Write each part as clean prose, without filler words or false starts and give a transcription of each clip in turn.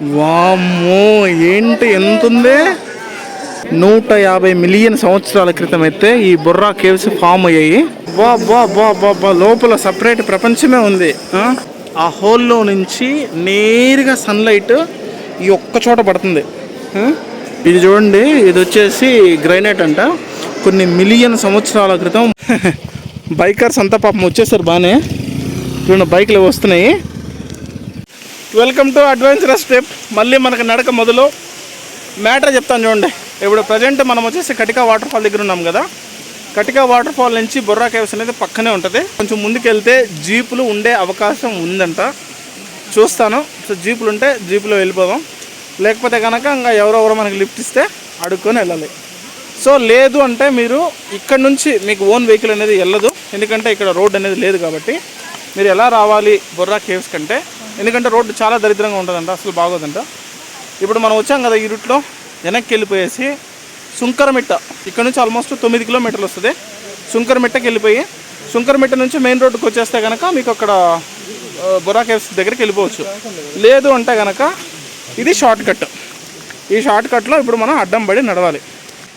వామ్మో ఏంటి ఎంతుంది? 150 మిలియన్ సంవత్సరాల క్రితం అయితే ఈ బొర్రా కేవ్స్ ఫామ్ అయ్యాయి. బా లోపల సపరేట్ ప్రపంచమే ఉంది. ఆ హోల్లో నుంచి నేరుగా సన్లైట్ ఈ ఒక్క చోట పడుతుంది. ఇది చూడండి, ఇది వచ్చేసి గ్రైనైట్ అంట. కొన్ని మిలియన్ సంవత్సరాల క్రితం బైకర్స్ అంతా పాపం వచ్చేసారు బాగానే. చూడండి బైక్లు వస్తున్నాయి. Welcome to adventurous trip. మళ్ళీ మనకు నడక మొదలు. మ్యాటర్ చెప్తాను చూడండి. ఇప్పుడు ప్రజెంట్ మనం వచ్చేసి కటికా వాటర్ ఫాల్ దగ్గర ఉన్నాం కదా. కటికా వాటర్ ఫాల్ నుంచి బొర్రా కేవ్స్ అనేది పక్కనే ఉంటుంది. కొంచెం ముందుకు వెళ్తే జీపులు ఉండే అవకాశం ఉందంట. చూస్తాను. సో జీపులు ఉంటే జీపులో వెళ్ళిపోదాం, లేకపోతే కనుక ఇంకా ఎవరెవరో మనకి లిఫ్ట్ ఇస్తే అడుక్కొని వెళ్ళాలి. సో లేదు అంటే మీరు ఇక్కడ నుంచి మీకు ఓన్ వెహికల్ అనేది వెళ్ళదు, ఎందుకంటే ఇక్కడ రోడ్ అనేది లేదు కాబట్టి. మీరు ఎలా రావాలి బొర్రా కేవ్స్ కంటే, ఎందుకంటే రోడ్డు చాలా దరిద్రంగా ఉంటుందంట, అసలు బాగోదంట. ఇప్పుడు మనం వచ్చాం కదా ఈ రూట్లో, వెనక్కి వెళ్ళిపోయేసి సుంకరమిట్ట, ఇక్కడ నుంచి ఆల్మోస్ట్ 9 కిలోమీటర్లు వస్తుంది. సుంకరమిట్టకి వెళ్ళిపోయి సుంకరమిట్ట నుంచి మెయిన్ రోడ్డుకి వచ్చేస్తే కనుక మీకు అక్కడ బొర్రా కేవ్స్ దగ్గరికి వెళ్ళిపోవచ్చు. లేదు అంటే కనుక ఇది షార్ట్ కట్. ఈ షార్ట్ కట్లో ఇప్పుడు మనం అడ్డం పడి నడవాలి.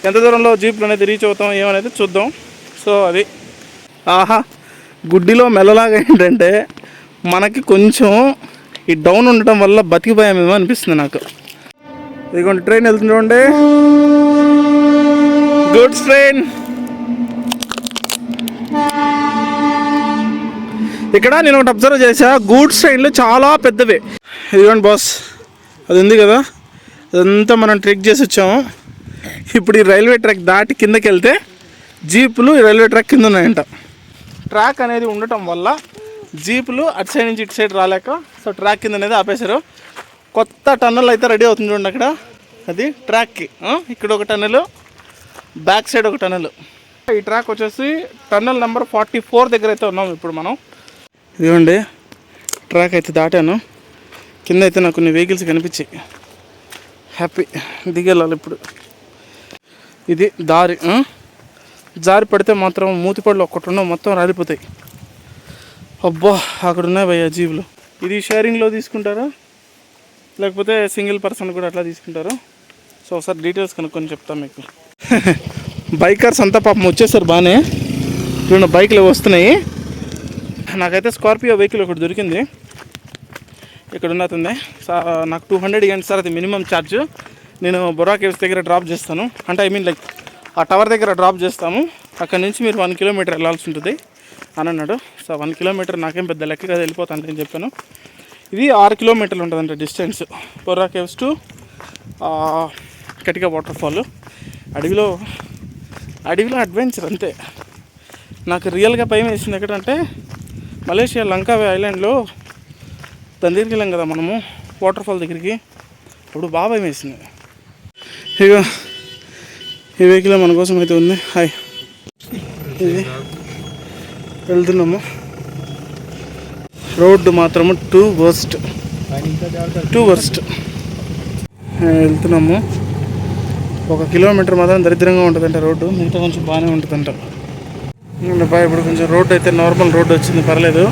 ఎంత దూరంలో జీప్లు అనేది రీచ్ అవుతాం ఏమనేది చూద్దాం. సో అది ఆహా, గుడ్డిలో మెల్లలాగా ఏంటంటే మనకి కొంచెం ఈ డౌన్ ఉండటం వల్ల బతికిపోయామేమో అనిపిస్తుంది నాకు. ఇదిగోండి ట్రైన్ వెళ్తుంది చూడండి, గూడ్స్ ట్రైన్. ఇక్కడ నేను ఒకటి అబ్జర్వ్ చేసా, గూడ్స్ ట్రైన్లు చాలా పెద్దవే. ఇదిగోండి బాస్, అది ఉంది కదా, అదంతా మనం ట్రెక్ చేసి వచ్చాము. ఇప్పుడు ఈ రైల్వే ట్రాక్ దాటి కిందకి వెళ్తే జీపులు ఈ రైల్వే ట్రాక్ కింద ఉన్నాయంట. ట్రాక్ అనేది ఉండటం వల్ల జీపులు అటు సైడ్ నుంచి ఇటు సైడ్ రాలేక సో ట్రాక్ కింద అనేది ఆపేశారు. కొత్త టన్నల్ అయితే రెడీ అవుతుంది చూడండి అక్కడ, అది ట్రాక్కి. ఇక్కడ ఒక టన్నెల్, బ్యాక్ సైడ్ ఒక టన్నెల్. ఈ ట్రాక్ వచ్చేసి టన్నెల్ నెంబర్ 44 దగ్గర అయితే ఉన్నాం ఇప్పుడు మనం. ఇదిగోండి ట్రాక్ అయితే దాటాను. కింద అయితే నాకు కొన్ని వెహికల్స్ కనిపించాయి. హ్యాపీ దిగెళ్ళాలి ఇప్పుడు. ఇది దారి. జారి పడితే మాత్రం మూతిపళ్ళు ఒక్కటి ఉండవు, మొత్తం రాలిపోతాయి. అబ్బా అక్కడ ఉన్నాయి భయ్యా జీబులు. ఇది షేరింగ్లో తీసుకుంటారా లేకపోతే సింగిల్ పర్సన్ కూడా అట్లా తీసుకుంటారా? సో ఒకసారి డీటెయిల్స్ కనుక్కొని చెప్తాను మీకు. బైకర్స్ అంతా పాపం వచ్చేసారు బాగానే. చూడండి బైక్లు వస్తున్నాయి. నాకైతే స్కార్పియో వెహికల్ ఒకటి దొరికింది ఇక్కడ ఉన్నతుంది. నాకు 200 ఇవ్వండి సార్, అది మినిమం ఛార్జ్. నేను బొర్రా కేవ్స్ దగ్గర డ్రాప్ చేస్తాను, అంటే ఐ మీన్ లైక్ ఆ టవర్ దగ్గర డ్రాప్ చేస్తాము. అక్కడ నుంచి మీరు 1 కిలోమీటర్ వెళ్ళాల్సి ఉంటుంది అని అన్నాడు. సో 1 కిలోమీటర్ నాకేం పెద్ద లెక్క కదా, వెళ్ళిపోతాను అని చెప్పాను. ఇది 6 కిలోమీటర్లు ఉంటుందంట distance Borra caves to Katika water fall. అడవిలో అడ్వెంచర్ అంతే. నాకు రియల్గా భయం వేసింది ఎక్కడంటే మలేషియా లంకావే ఐలాండ్లో దాని దగ్గరికి వెళ్ళాం కదా మనము వాటర్ ఫాల్ దగ్గరికి, అప్పుడు బాగా భయం వేసింది. ఇక ఈ వెహికల్ మన కోసం అయితే ఉంది. హాయ్, ఇది వెళ్తున్నాము. రోడ్డు మాత్రము టూ వర్స్ట్ వెళ్తున్నాము. 1 కిలోమీటర్ మాత్రం దరిద్రంగా ఉంటుందంట రోడ్డు, మిగతా కొంచెం బాగానే ఉంటుందంట. ఇప్పుడు కొంచెం రోడ్డు అయితే నార్మల్ రోడ్డు వచ్చింది, పర్లేదు,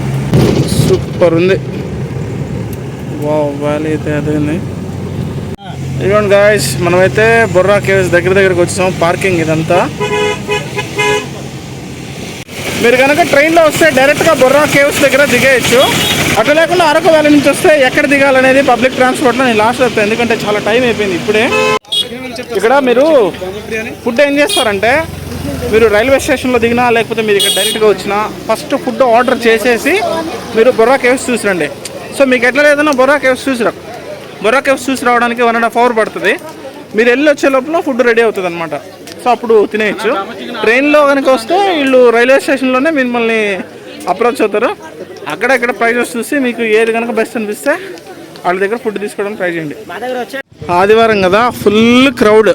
సూపర్ ఉంది. వ్యాలీ అయితే అదే ఉంది. ఇదిగోండి గాయ్స్, మనమైతే బొర్రా కేవ్స్ దగ్గరికి వచ్చాం. పార్కింగ్ ఇదంతా. మీరు కనుక ట్రైన్లో వస్తే డైరెక్ట్గా బొర్రా కేవ్స్ దగ్గర దిగేయచ్చు. అట్లా లేకుండా అరకు వ్యాలీ నుంచి వస్తే ఎక్కడ దిగాలనేది పబ్లిక్ ట్రాన్స్పోర్ట్లో నేను లాస్ట్ చెప్తాను, ఎందుకంటే చాలా టైం అయిపోయింది ఇప్పుడే. ఇక్కడ మీరు ఫుడ్ ఏం చేస్తారంటే, మీరు రైల్వే స్టేషన్లో దిగినా లేకపోతే మీరు ఇక్కడ డైరెక్ట్గా వచ్చినా ఫస్ట్ ఫుడ్ ఆర్డర్ చేసేసి మీరు బొర్రా కేవ్స్ చూసిరండి. సో మీకు ఎట్లా లేదన్నా బొర్రా కేవ్స్ చూసి రావడానికి 1.5 hour పడుతుంది. మీరు వెళ్ళి వచ్చే లోపల ఫుడ్ రెడీ అవుతుంది అనమాట. సో అప్పుడు తినేయచ్చు. ట్రైన్లో కనుక వస్తే వీళ్ళు రైల్వే స్టేషన్లోనే మిమ్మల్ని అప్రోచ్ అవుతారు. అక్కడ ప్రైజెస్ చూసి మీకు ఏది కనుక బెస్ట్ అనిపిస్తే వాళ్ళ దగ్గర ఫుడ్ తీసుకోవడానికి ట్రై చేయండి. ఆదివారం కదా, ఫుల్ క్రౌడ్,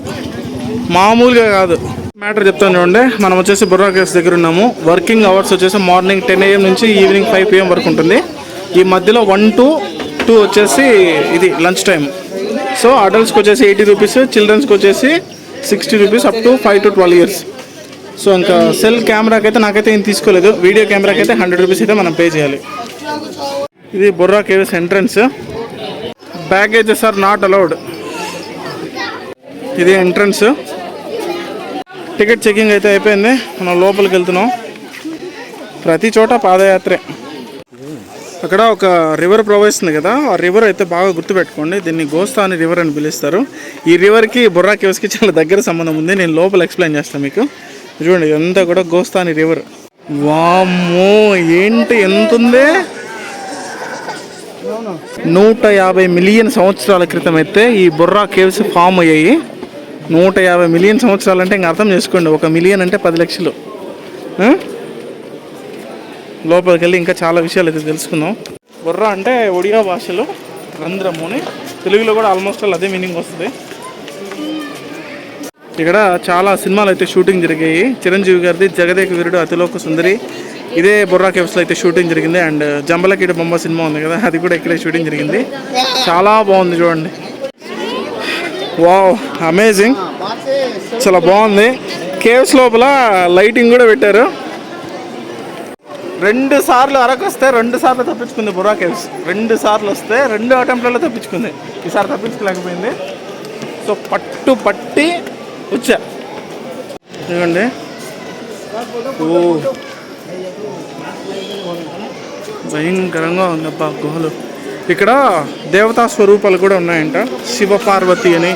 మామూలుగా కాదు. మ్యాటర్ చెప్తాను చూడండి. మనం వచ్చేసి బొర్రా కేవ్స్ దగ్గర ఉన్నాము. వర్కింగ్ అవర్స్ వచ్చేసి మార్నింగ్ 10 AM నుంచి ఈవినింగ్ 5 PM వరకు ఉంటుంది. ఈ మధ్యలో 1 to 2 వచ్చేసి ఇది లంచ్ టైం. సో అడల్ట్స్కి వచ్చేసి 80 రూపీస్, చిల్డ్రన్స్కి వచ్చేసి 60 rupees up to 5 to 12 years. So ఇంకా సెల్ కెమెరాకి అయితే నాకైతే ఏం తీసుకోలేదు, వీడియో కెమెరాకి అయితే 100 రూపీస్ అయితే మనం పే చేయాలి. ఇది Borra caves entrance. Baggages are not allowed. ఇది ఎంట్రన్స్. టికెట్ చెకింగ్ అయితే అయిపోయింది. మనం లోపలికి వెళ్తున్నాం. ప్రతి చోట పాదయాత్రే. అక్కడ ఒక రివర్ ప్రవహిస్తుంది కదా, ఆ రివర్ అయితే బాగా గుర్తుపెట్టుకోండి. దీన్ని గోస్తాని రివర్ అని పిలుస్తారు. ఈ రివర్కి బొర్రా కేవ్స్కి చాలా దగ్గర సంబంధం ఉంది. నేను లోపల ఎక్స్ప్లెయిన్ చేస్తాను మీకు. చూడండి ఇదంతా కూడా గోస్తాని రివర్. వామ్మో ఏంటి ఎంత ఉంది. 150 మిలియన్ సంవత్సరాల క్రితం అయితే ఈ బొర్రా కేవ్స్ ఫామ్ అయ్యాయి. 150 మిలియన్ సంవత్సరాలు అంటే ఇంకా అర్థం చేసుకోండి. 1 మిలియన్ అంటే 10 లక్షలు. లోపలికి వెళ్ళి ఇంకా చాలా విషయాలు అయితే తెలుసుకుందాం. బొర్రా అంటే ఒడియా భాషలో రంధ్రము అని, తెలుగులో కూడా ఆల్మోస్ట్ అదే మీనింగ్ వస్తుంది. ఇక్కడ చాలా సినిమాలు అయితే షూటింగ్ జరిగాయి. చిరంజీవి గారిది జగదేక వీరుడు అతిలోక సుందరి ఇదే బొర్రా కేవ్స్లో అయితే షూటింగ్ జరిగింది. అండ్ జంబలకిడి బొమ్మ సినిమా ఉంది కదా, అది కూడా ఇక్కడే షూటింగ్ జరిగింది. చాలా బాగుంది చూడండి. వావ్ అమేజింగ్, చాలా బాగుంది. కేవ్స్ లోపల లైటింగ్ కూడా పెట్టారు. 2 సార్లు అరకు వస్తే 2 సార్లు తప్పించుకుంది బొర్రా కేవ్స్. 2 సార్లు వస్తే 2 అటెంప్ట్లలో తప్పించుకుంది. ఈసారి తప్పించుకోలేకపోయింది. సో పట్టి వచ్చా. ఇదిగోండి. భయంకరంగా ఉంది అబ్బా గుహలు. ఇక్కడ దేవతా స్వరూపాలు కూడా ఉన్నాయంట. శివ పార్వతి అని.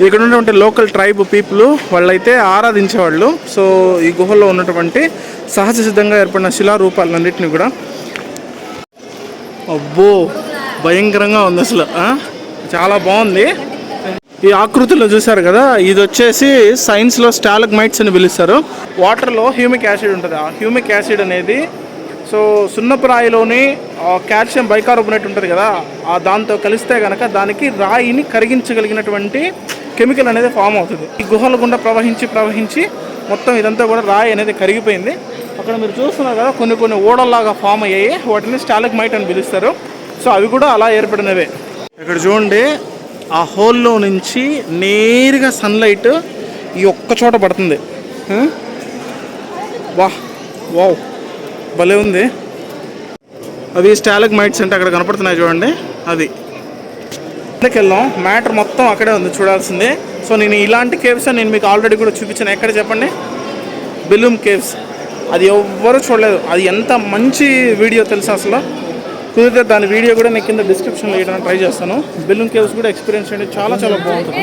ఇక్కడ ఉన్నటువంటి లోకల్ ట్రైబ్ పీపుల్ వాళ్ళైతే ఆరాధించేవాళ్ళు. సో ఈ గుహల్లో ఉన్నటువంటి సహజ సిద్ధంగా ఏర్పడిన శిలారూపాలన్నింటినీ కూడా అబ్బో భయంకరంగా ఉంది అసలు. చాలా బాగుంది. ఈ ఆకృతిలో చూసారు కదా, ఇది వచ్చేసి సైన్స్లో స్టాలగ్మైట్స్ అని పిలుస్తారు. వాటర్లో హ్యూమిక్ యాసిడ్ ఉంటుంది. ఆ హ్యూమిక్ యాసిడ్ అనేది సో సున్నపు రాయిలోని కాల్షియం బైకార్బోనేట్ ఉంటుంది కదా, దాంతో కలిస్తే కనుక దానికి రాయిని కరిగించగలిగినటువంటి కెమికల్ అనేది ఫామ్ అవుతుంది. ఈ గుహల గుండా ప్రవహించి మొత్తం ఇదంతా కూడా రాయి అనేది కరిగిపోయింది. అక్కడ మీరు చూస్తున్నారు కదా కొన్ని ఓడల్లాగా ఫామ్ అయ్యాయి. వాటిని స్టాలగ్మైట్ అని పిలుస్తారు. సో అవి కూడా అలా ఏర్పడినవే. ఇక్కడ చూడండి, ఆ హోల్లో నుంచి నేరుగా సన్లైట్ ఈ ఒక్క చోట పడుతుంది. వావ్ భలే ఉంది. అవి స్టాలగ్మైట్స్ అంటే అక్కడ కనపడుతున్నాయి చూడండి. అది కిందకి వెళ్దాం. మ్యాటర్ మొత్తం అక్కడే ఉంది చూడాల్సిందే. సో నేను ఇలాంటి కేవ్స్ నేను మీకు ఆల్రెడీ కూడా చూపించాను. ఎక్కడ చెప్పండి, బెలూమ్ కేవ్స్. అది ఎవ్వరూ చూడలేదు. అది ఎంత మంచి వీడియో తెలుసా అసలు. కుదిరితే దాని వీడియో కూడా నేను కింద డిస్క్రిప్షన్లో వేయడానికి ట్రై చేస్తాను. బెలూమ్ కేవ్స్ కూడా ఎక్స్పీరియన్స్ చేయండి. చాలా బాగుంటుంది.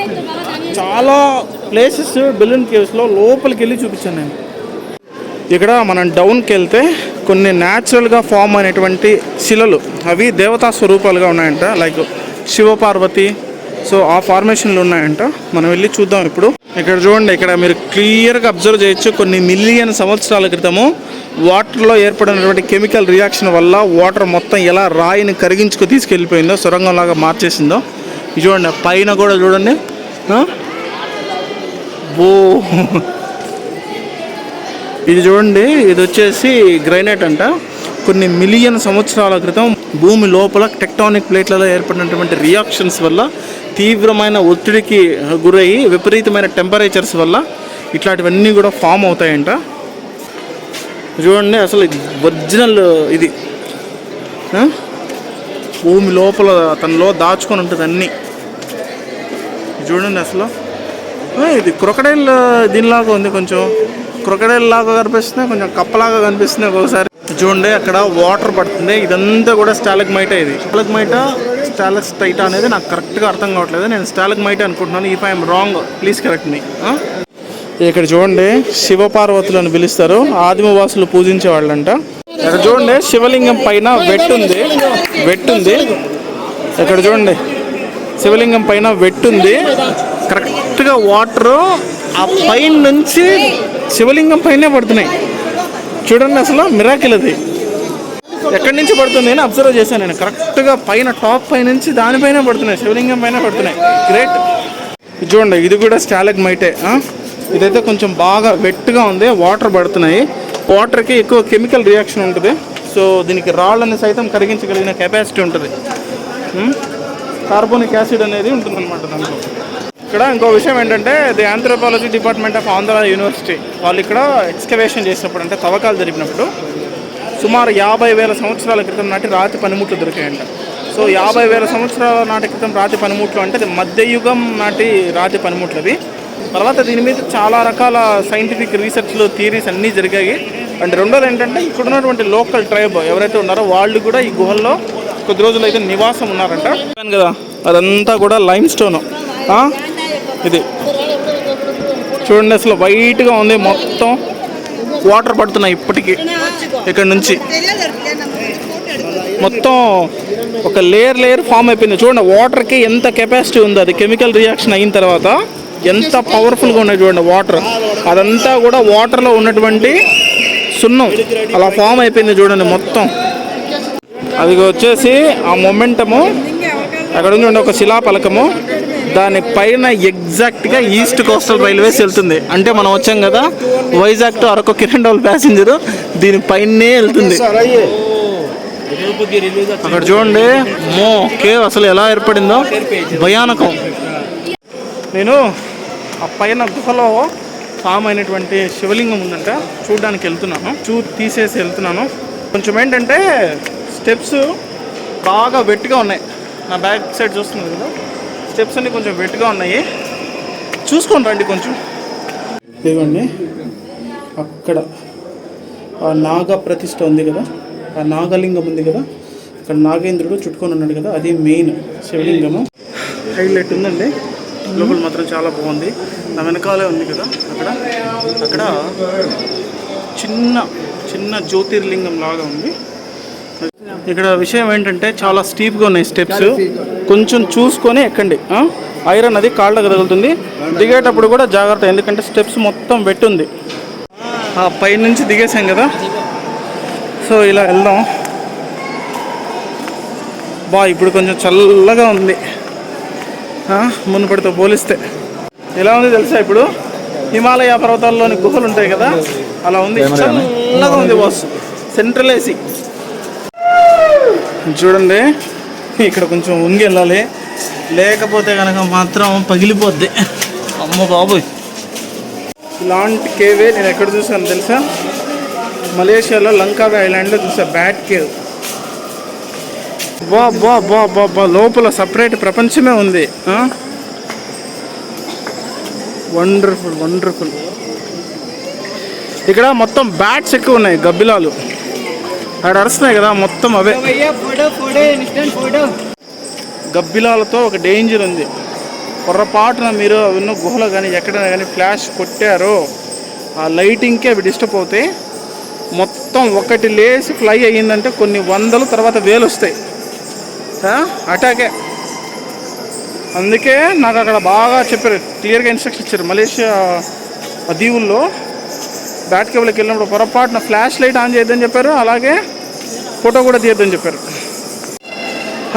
చాలా ప్లేసెస్ బెలూమ్ కేవ్స్లో లోపలికి వెళ్ళి చూపించాను నేను. ఇక్కడ మనం డౌన్కి వెళ్తే కొన్ని న్యాచురల్గా ఫామ్ అయినటువంటి శిలలు, అవి దేవతా స్వరూపాలుగా ఉన్నాయంట. లైక్ శివపార్వతి. సో ఆ ఫార్మేషన్లు ఉన్నాయంట. మనం వెళ్ళి చూద్దాం ఇప్పుడు. ఇక్కడ చూడండి, ఇక్కడ మీరు క్లియర్గా అబ్జర్వ్ చేయొచ్చు. కొన్ని మిలియన్ సంవత్సరాల క్రితము వాటర్లో ఏర్పడినటువంటి కెమికల్ రియాక్షన్ వల్ల వాటర్ మొత్తం ఎలా రాయిని కరిగించుకు తీసుకెళ్ళిపోయిందో, సొరంగంలాగా మార్చేసిందో. ఇది చూడండి, పైన కూడా చూడండి. ఇది చూడండి, ఇది వచ్చేసి గ్రైనైట్ అంట. కొన్ని మిలియన్ సంవత్సరాల క్రితం భూమి లోపల టెక్టానిక్ ప్లేట్లలో ఏర్పడినటువంటి రియాక్షన్స్ వల్ల, తీవ్రమైన ఒత్తిడికి గురయ్యి విపరీతమైన టెంపరేచర్స్ వల్ల ఇట్లాంటివన్నీ కూడా ఫామ్ అవుతాయంట. చూడండి అసలు ఒరిజినల్ ఇది భూమి లోపల తనలో దాచుకొని ఉంటుంది అన్నీ. చూడండి అసలు ఇది క్రొకడైల్ దీనిలాగా ఉంది. కొంచెం క్రొకడైల్ లాగా కనిపిస్తుంది, కొంచెం కప్పలాగా కనిపిస్తుంది ఒక్కొక్కసారి. చూడండి అక్కడ వాటర్ పడుతుంది. ఇదంతా కూడా స్టాలగ్మైట్. ఇది స్టాలగ్మైటా అనేది నాకు కరెక్ట్గా అర్థం కావట్లేదు. నేను స్టాలగ్మైట్ అనుకుంటున్నాను. If I'm wrong please correct me. ఇక్కడ చూడండి, శివపార్వతులు అని పిలుస్తారు. ఆదిమవాసులు పూజించేవాళ్ళంట. ఇక్కడ చూడండి, శివలింగం పైన వెట్టుంది. ఇక్కడ చూడండి, శివలింగం పైన వెట్టుంది. కరెక్ట్గా వాటరు ఆ పైన నుంచి శివలింగం పైనే పడుతున్నాయి. చూడండి అసలు మిరాకిల్. అది ఎక్కడి నుంచి పడుతుంది అని అబ్జర్వ్ చేశాను నేను. కరెక్ట్గా పైన టాప్ పై నుంచి దానిపైన పడుతున్నాయి, శివలింగం పైన పడుతున్నాయి. గ్రేట్. చూడండి ఇది కూడా స్టాలగ్మైటే. ఇదైతే కొంచెం బాగా వెట్గా ఉంది, వాటర్ పడుతున్నాయి. వాటర్కి ఎక్కువ కెమికల్ రియాక్షన్ ఉంటుంది. సో దీనికి రాళ్ళని సైతం కరిగించగలిగిన కెపాసిటీ ఉంటుంది. కార్బోనిక్ యాసిడ్ అనేది ఉంటుందన్నమాట దాంట్లో. ఇక్కడ ఇంకో విషయం ఏంటంటే, the anthropology department of Andhra university వాళ్ళు ఇక్కడ ఎక్స్కవేషన్ చేసినప్పుడు, అంటే తవ్వకాలు జరిపినప్పుడు సుమారు 50,000 సంవత్సరాల క్రితం నాటి రాతి పనిముట్లు దొరికాయంట. సో సో 50,000 సంవత్సరాల నాటి క్రితం రాతి పనిముట్లు అంటే అది మధ్యయుగం నాటి రాతి పనిముట్లు అవి. తర్వాత దీని మీద చాలా రకాల సైంటిఫిక్ రీసెర్చ్లు థియరీస్ అన్నీ జరిగాయి. అండ్ రెండోది ఏంటంటే ఇక్కడ ఉన్నటువంటి లోకల్ ట్రైబ్ ఎవరైతే ఉన్నారో వాళ్ళు కూడా ఈ గుహల్లో కొద్ది రోజులు అయితే నివాసం ఉన్నారంట కదా. అదంతా కూడా లైమ్ స్టోన్. ఇది చూడండి, అసలు వైట్గా ఉంది, మొత్తం వాటర్ పడుతున్నాయి ఇప్పటికీ. ఇక్కడ నుంచి మొత్తం ఒక లేయర్ ఫామ్ అయిపోయింది. చూడండి వాటర్కి ఎంత కెపాసిటీ ఉందో, అది కెమికల్ రియాక్షన్ అయిన తర్వాత ఎంత పవర్ఫుల్గా ఉన్నాయి చూడండి వాటర్. అదంతా కూడా వాటర్లో ఉన్నటువంటి సున్నం అలా ఫామ్ అయిపోయింది చూడండి మొత్తం. అది వచ్చేసి ఆ మొమెంటము అక్కడ ఉంది ఒక శిలాపలకము, దానిపైన ఎగ్జాక్ట్గా ఈస్ట్ కోస్టల్ రైల్వేస్ వెళ్తుంది. అంటే మనం వచ్చాం కదా Vizag to Araku Kirandul passenger దీనిపైనే వెళ్తుంది. అక్కడ చూడండి కేవ్ అసలు ఎలా ఏర్పడిందో, భయానకం. నేను ఆ పైన గుహలో ఫామ్ అయినటువంటి శివలింగం ఉందంట, చూడడానికి వెళ్తున్నాను. తీసేసి వెళ్తున్నాను. కొంచెం ఏంటంటే స్టెప్స్ బాగా వెట్గా ఉన్నాయి. నా బ్యాక్ సైడ్ చూస్తున్నారు కదా, స్టెప్స్ అన్నీ కొంచెం వెట్గా ఉన్నాయి. చూసుకొని రండి కొంచెం. ఇదిగోండి అక్కడ ఆ నాగ ప్రతిష్ఠ ఉంది కదా, ఆ నాగలింగం ఉంది కదా, అక్కడ నాగేంద్రుడు చుట్టుకొని ఉన్నాడు కదా, అది మెయిన్ శివలింగము. హైలైట్ ఉందండి. లోపల మాత్రం చాలా బాగుంది. నా వెనకాలే ఉంది కదా అక్కడ చిన్న జ్యోతిర్లింగం లాగా ఉంది. ఇక్కడ విషయం ఏంటంటే చాలా స్టీప్గా ఉన్నాయి స్టెప్స్, కొంచెం చూసుకొని ఎక్కండి. ఐరన్ అది కాళ్ళకు తగులుతుంది. దిగేటప్పుడు కూడా జాగ్రత్త, ఎందుకంటే స్టెప్స్ మొత్తం వెట్టుంది. ఆ పై నుంచి దిగేసాం కదా, సో ఇలా వెళ్దాం. ఇప్పుడు కొంచెం చల్లగా ఉంది మునుపటితో పోలిస్తే. ఎలా ఉంది తెలుసా, ఇప్పుడు హిమాలయ పర్వతాల్లోని గుహలు ఉంటాయి కదా అలా ఉంది, చల్లగా ఉంది బాస్. సెంట్రల్ ఏసీ చూడండి. ఇక్కడ కొంచెం వంగి వెళ్ళాలి, లేకపోతే కనుక మాత్రం పగిలిపోద్ది. అమ్మ బాబోయ్, ఇలాంటి కేవే నేను ఎక్కడ చూసాను తెలుసా, మలేషియాలో లంకావి ఐలాండ్లో చూసా బ్యాట్ కేవ్. బా లోపల సపరేట్ ప్రపంచమే ఉంది. వండర్ఫుల్. ఇక్కడ మొత్తం బ్యాట్స్ ఎక్కువ ఉన్నాయి, గబ్బిలాలు అక్కడ అరుస్తున్నాయి కదా, మొత్తం అవే. గబ్బిలాలతో ఒక డేంజర్ ఉంది. పొరపాటున మీరు అవన్నీ గుహలో కానీ ఎక్కడైనా కానీ ఫ్లాష్ కొట్టారో ఆ లైటింగ్కి అవి డిస్టర్బ్ అవుతాయి. మొత్తం ఒకటి లేసి ఫ్లై అయ్యిందంటే కొన్ని వందలు తర్వాత వేలు వస్తాయి అటాకే. అందుకే నాకు అక్కడ బాగా చెప్పారు, క్లియర్గా ఇన్స్ట్రక్షన్ ఇచ్చారు. మలేషియా దీవుల్లో బ్యాట్ కేవ్లోకి వెళ్ళినప్పుడు పొరపాటున ఫ్లాష్ లైట్ ఆన్ చేయొద్దని చెప్పారు, అలాగే ఫోటో కూడా తీయొద్దని చెప్పారు.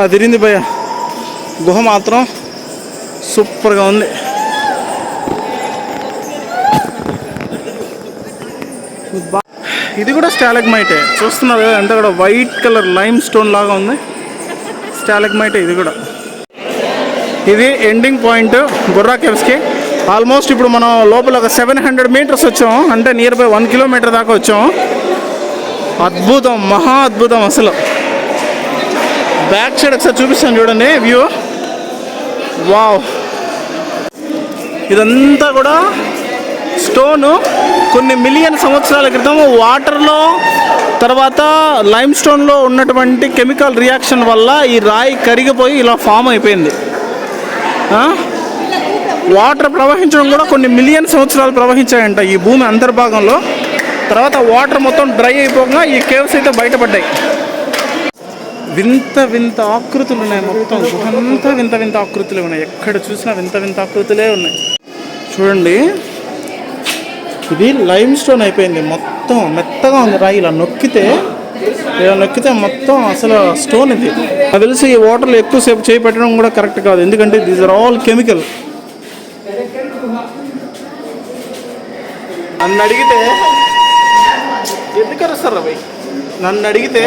అది తిరింది భయ్య. గుహ మాత్రం సూపర్గా ఉంది. ఇది కూడా స్టాలగ్మైటే, చూస్తున్నారు కదా ఎంత కూడా వైట్ కలర్ లైమ్ స్టోన్ లాగా ఉంది. స్టాలగ్మైటే ఇది కూడా. ఇది ఎండింగ్ పాయింట్ బుర్రా కేవ్స్కి. ఆల్మోస్ట్ ఇప్పుడు మనం లోపల ఒక 700 మీటర్స్ వచ్చాం, అంటే నియర్ బై 1 కిలోమీటర్ దాకా వచ్చాం. అద్భుతం, మహా అద్భుతం అసలు. బ్యాక్ సైడ్ ఒకసారి చూపిస్తాను చూడండి వ్యూ. వావ్, ఇదంతా కూడా స్టోను కొన్ని మిలియన్ సంవత్సరాల క్రితం వాటర్లో తర్వాత లైమ్ స్టోన్లో ఉన్నటువంటి కెమికల్ రియాక్షన్ వల్ల ఈ రాయి కరిగిపోయి ఇలా ఫామ్ అయిపోయింది. వాటర్ ప్రవహించడం కూడా కొన్ని మిలియన్ సంవత్సరాలు ప్రవహించాయంట ఈ భూమి అంతర్భాగంలో. తర్వాత వాటర్ మొత్తం డ్రై అయిపోగా ఈ కేవ్స్ అయితే బయటపడ్డాయి. వింత ఆకృతులు ఉన్నాయి, మొత్తం గుహంతా వింత ఆకృతులు ఉన్నాయి. ఎక్కడ చూసినా వింత ఆకృతులే ఉన్నాయి. చూడండి, ఇది లైమ్ స్టోన్ అయిపోయింది, మొత్తం మెత్తగా ఉంది రాయి. ఇలా నొక్కితే మొత్తం అసలు స్టోన్. ఇది నాకు తెలిసి ఈ వాటర్లో ఎక్కువసేపు చేయి పెట్టడం కూడా కరెక్ట్ కాదు, ఎందుకంటే దీస్ ఆర్ ఆల్ కెమికల్. నన్ను అడిగితే ఎందుకు అరుస్తారు అవి? నన్ను అడిగితే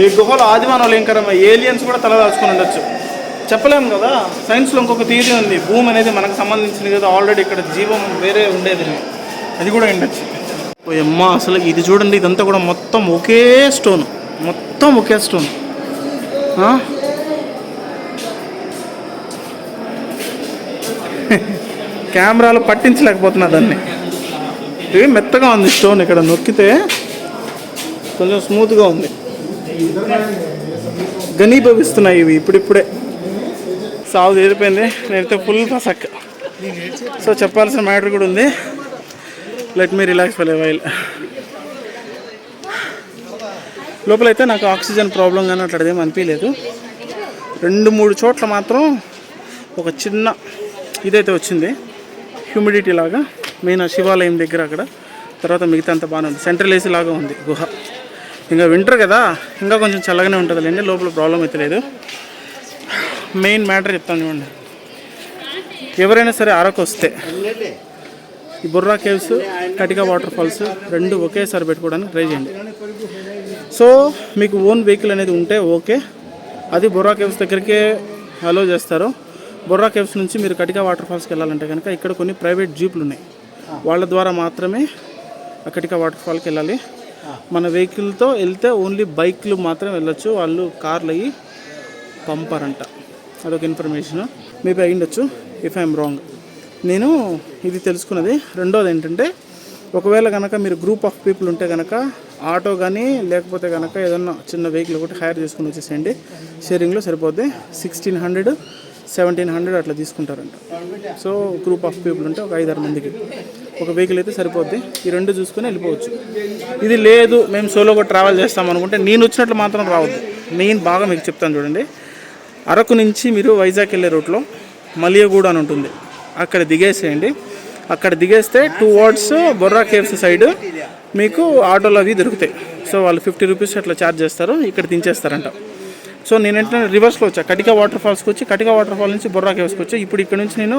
ఈ గుహలో ఆదిమానవులు ఏం కరమ్మా, ఏలియన్స్ కూడా తలదాచుకొని ఉండొచ్చు, చెప్పలేము కదా. సైన్స్లో ఇంకొక థియరీ ఉంది, భూమి అనేది మనకు సంబంధించింది కదా, ఆల్రెడీ ఇక్కడ జీవం వేరే ఉండేది, అది కూడా ఉండొచ్చు. అమ్మ అసలు ఇది చూడండి, ఇదంతా కూడా మొత్తం ఒకే స్టోన్. కెమెరాలో పట్టించలేకపోతున్నా దాన్ని. ఇది మెత్తగా ఉంది స్టోన్, ఇక్కడ నొక్కితే కొంచెం స్మూత్గా ఉంది. ఘనీభవిస్తున్నాయి ఇవి ఇప్పుడిప్పుడే. సాగు తీరిపోయింది, నేనైతే ఫుల్ పసక్. సో చెప్పాల్సిన మ్యాటర్ కూడా ఉంది. Let me relax for a while. లోపలైతే నాకు ఆక్సిజన్ ప్రాబ్లం కానీ అట్లాంటిది ఏమి అనిపించలేదు. 2-3 చోట్ల మాత్రం ఒక చిన్న ఇదైతే వచ్చింది, హ్యూమిడిటీ లాగా. మెయిన్ శివాలయం దగ్గర అక్కడ. తర్వాత మిగతా అంతా బాగానే ఉంది. సెంట్రల్ ఏసీ లాగా ఉంది గుహ. ఇంకా వింటర్ కదా, ఇంకా కొంచెం చల్లగానే ఉంటుంది లేండి, లోపల ప్రాబ్లం అయితే లేదు. మెయిన్ మ్యాటర్ చెప్తాను చూడండి. ఎవరైనా సరే అరకు వస్తే ఈ Borra caves, Katika waterfalls 2 ఒకేసారి పెట్టుకోవడానికి ట్రై చేయండి. సో మీకు ఓన్ వెహికల్ అనేది ఉంటే ఓకే, అది బొర్రా కేవ్స్ దగ్గరికే అలో చేస్తారు. బొర్రా కేవ్స్ నుంచి మీరు కటికా వాటర్ ఫాల్స్కి వెళ్ళాలంటే కనుక ఇక్కడ కొన్ని ప్రైవేట్ జీపులు ఉన్నాయి, వాళ్ళ ద్వారా మాత్రమే ఆ కటికా వాటర్ ఫాల్కి వెళ్ళాలి. మన వెహికల్తో వెళ్తే ఓన్లీ బైక్లు మాత్రం వెళ్ళొచ్చు, వాళ్ళు కార్లు అయ్యి పంపరంట. అదొక ఇన్ఫర్మేషన్, మేబీ అయ్యిండొచ్చు ఇఫ్ ఐఎమ్ రాంగ్. నేను ఇది తెలుసుకున్నది. రెండోది ఏంటంటే, ఒకవేళ కనుక మీరు గ్రూప్ ఆఫ్ పీపుల్ ఉంటే కనుక ఆటో కానీ లేకపోతే కనుక ఏదన్నా చిన్న వెహికల్ ఒకటి హైర్ చేసుకుని వచ్చేసేయండి. షేరింగ్లో సరిపోద్ది. 1600-1700 అట్లా తీసుకుంటారంట. సో గ్రూప్ ఆఫ్ పీపుల్ ఉంటే ఒక 5-6 మందికి ఒక వెహికల్ అయితే సరిపోద్ది. ఈ 2 చూసుకొని వెళ్ళిపోవచ్చు. ఇది లేదు మేము సోలోగా ట్రావెల్ చేస్తాం అనుకుంటే నేను వచ్చినట్లు మాత్రం రావద్దు. మెయిన్ బాగా మీకు చెప్తాను చూడండి. అరకు నుంచి మీరు వైజాగ్ వెళ్ళే రూట్లో మలియగూడ అని ఉంటుంది, అక్కడ దిగేసేయండి. అక్కడ దిగేస్తే టువర్డ్స్ బొర్రా కేవ్స్ సైడ్ మీకు ఆటోలు అవి దొరుకుతాయి. సో వాళ్ళు 50 రూపీస్ అట్లా ఛార్జ్ చేస్తారు, ఇక్కడ దించేస్తారంట. సో నేను ఏంటంటే రివర్స్లో వచ్చా, కటికా వాటర్ ఫాల్స్కి వచ్చి కటికా వాటర్ ఫాల్ నుంచి బొర్రా కేవ్స్కి వచ్చా. ఇప్పుడు ఇక్కడ నుంచి నేను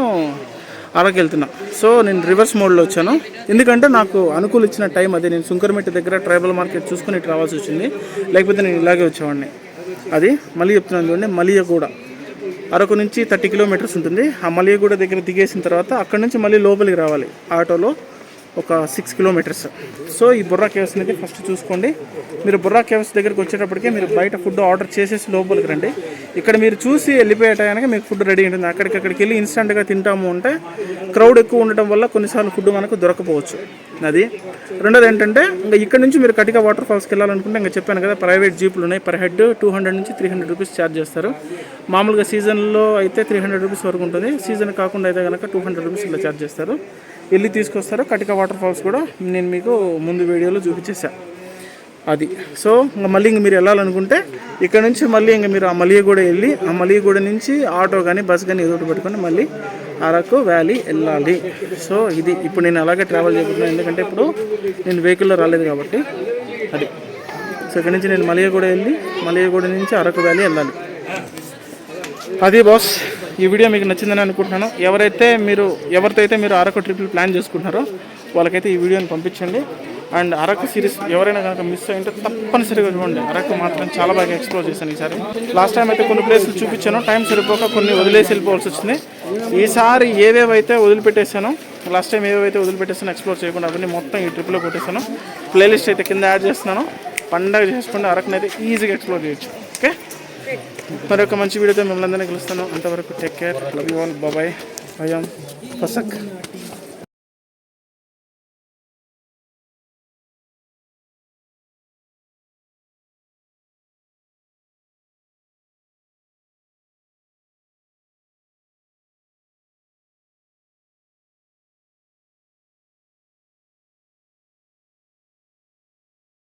అరకు వెళ్తున్నా. సో నేను రివర్స్ మోడ్లో వచ్చాను, ఎందుకంటే నాకు అనుకూల ఇచ్చిన టైం అదే. నేను సుంకరమెట్టి దగ్గర ట్రైబల్ మార్కెట్ చూసుకొని ఇటు రావాల్సి వచ్చింది, లేకపోతే నేను ఇలాగే వచ్చేవాడిని. అది మళ్ళీ చెప్తున్నాను చూడండి, మలియగూడ అరకు నుంచి 30 కిలోమీటర్స్ ఉంటుంది. ఆ మలియగూడ దగ్గర దిగేసిన తర్వాత అక్కడ నుంచి మళ్ళీ లోపలికి రావాలి ఆటోలో ఒక 6 కిలోమీటర్స్. సో ఈ బొర్రా కేవ్స్ అనేది ఫస్ట్ చూసుకోండి. మీరు బొర్రా కేవ్స్ దగ్గరికి వచ్చేటప్పటికే మీరు బయట ఫుడ్ ఆర్డర్ చేసేసి లోపలికి రండి. ఇక్కడ మీరు చూసి వెళ్ళిపోయే టైంకి మీకు ఫుడ్ రెడీ ఉంటుంది. అక్కడికి వెళ్ళి ఇన్స్టెంట్గా తింటాము అంటే క్రౌడ్ ఎక్కువ ఉండటం వల్ల కొన్నిసార్లు ఫుడ్ మనకు దొరకపోవచ్చు. అది. రెండోది ఏంటంటే, ఇంకా ఇక్కడ నుంచి మీరు కటికా వాటర్ ఫాల్స్కి వెళ్ళాలనుకుంటే ఇంకా చెప్పాను కదా, ప్రైవేట్ జీపులు ఉన్నాయి. పర్ హెడ్ 200-300 రూపీస్ ఛార్జ్ చేస్తారు. మామూలుగా సీజన్లో అయితే 300 రూపీస్ వరకు ఉంటుంది, సీజన్ కాకుండా అయితే కనుక 200 రూపీస్ ఇలా ఛార్జ్ చేస్తారు. వెళ్ళి తీసుకొస్తారు. కటికా వాటర్ ఫాల్స్ కూడా నేను మీకు ముందు వీడియోలో చూపించేసా. అది. సో ఇంకా మళ్ళీ మీరు వెళ్ళాలనుకుంటే ఇక్కడ నుంచి మళ్ళీ ఇంకా మీరు ఆ మలియగూడ వెళ్ళి ఆ మలియగూడ నుంచి ఆటో కానీ బస్ కానీ ఏదో ఒకటి పెట్టుకొని మళ్ళీ అరకు వ్యాలీ వెళ్ళాలి. సో ఇది ఇప్పుడు నేను అలాగే ట్రావెల్ చేయబోతున్నాను, ఎందుకంటే ఇప్పుడు నేను వెహికల్లో రాలేదు కాబట్టి. అది. సో ఇక్కడ నుంచి నేను మలియగూడ వెళ్ళి మలియగూడ నుంచి అరకు వ్యాలీ వెళ్ళాలి. అది బాస్. ఈ వీడియో మీకు నచ్చిందని అనుకుంటున్నాను. ఎవరితో అయితే మీరు అరకు ట్రిప్లు ప్లాన్ చేసుకుంటున్నారో వాళ్ళకైతే ఈ వీడియోని పంపించండి. అండ్ అరకు సిరీస్ ఎవరైనా కనుక మిస్ అయ్యింటే తప్పనిసరిగా చూడండి. అరకు మాత్రం చాలా బాగా ఎక్స్ప్లోర్ చేశాను ఈసారి. లాస్ట్ టైం అయితే కొన్ని ప్లేసులు చూపించాను, టైం సరిపోక కొన్ని వదిలేసి వెళ్ళిపోవాల్సి వచ్చింది. ఈసారి ఏవేవైతే వదిలిపెట్టేశానో, లాస్ట్ టైం ఏవేవైతే వదిలిపెట్టేసానో ఎక్స్ప్లోర్ చేయకుండా అవన్నీ మొత్తం ఈ ట్రిప్లో కొట్టేశాను. ప్లేలిస్ట్ అయితే కింద యాడ్ చేస్తున్నాను. పండగ చేసుకుంటే అరకుని అయితే ఈజీగా ఎక్స్ప్లోర్ చేయొచ్చు. ఓకే, మరొక మంచి వీడియోతో మిమ్మల్ని అందరినీ కలుస్తాను. అంతవరకు take care, love you all, bye. I am పసక్.